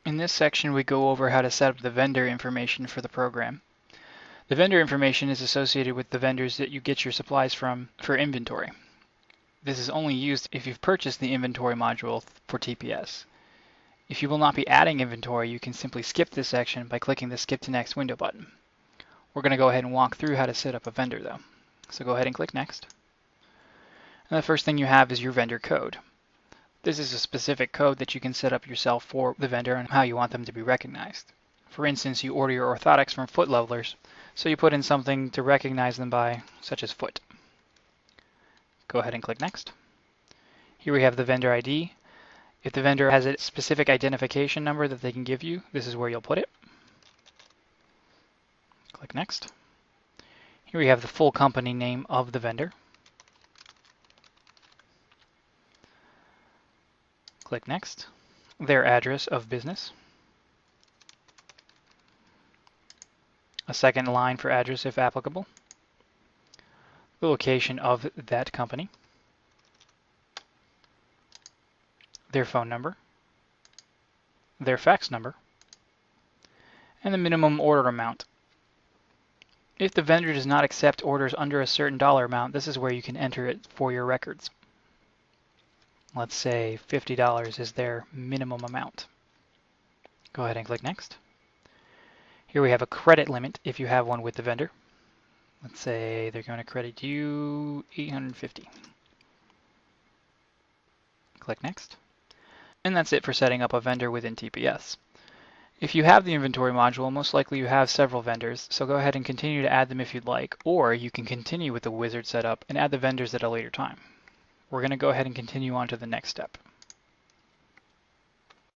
In this section, we go over how to set up the vendor information for the program. The vendor information is associated with the vendors that you get your supplies from for inventory. This is only used if you've purchased the inventory module for TPS. If you will not be adding inventory, you can simply skip this section by clicking the Skip to Next window button. We're going to go ahead and walk through how to set up a vendor though. So go ahead and click Next. And the first thing you have is your vendor code. This is a specific code that you can set up yourself for the vendor and how you want them to be recognized. For instance, you order your orthotics from Foot Levelers, so you put in something to recognize them by, such as foot. Go ahead and click Next. Here we have the vendor ID. If the vendor has a specific identification number that they can give you, this is where you'll put it. Click Next. Here we have the full company name of the vendor. Click Next. Their address of business. A second line for address if applicable. The location of that company. Their phone number. Their fax number. And the minimum order amount. If the vendor does not accept orders under a certain dollar amount, this is where you can enter it for your records. Let's say $50 is their minimum amount. Go ahead and click Next. Here we have a credit limit if you have one with the vendor. Let's say they're going to credit you $850. Click Next. And that's it for setting up a vendor within TPS. If you have the inventory module, most likely you have several vendors, so go ahead and continue to add them if you'd like, or you can continue with the wizard setup and add the vendors at a later time. We're going to go ahead and continue on to the next step.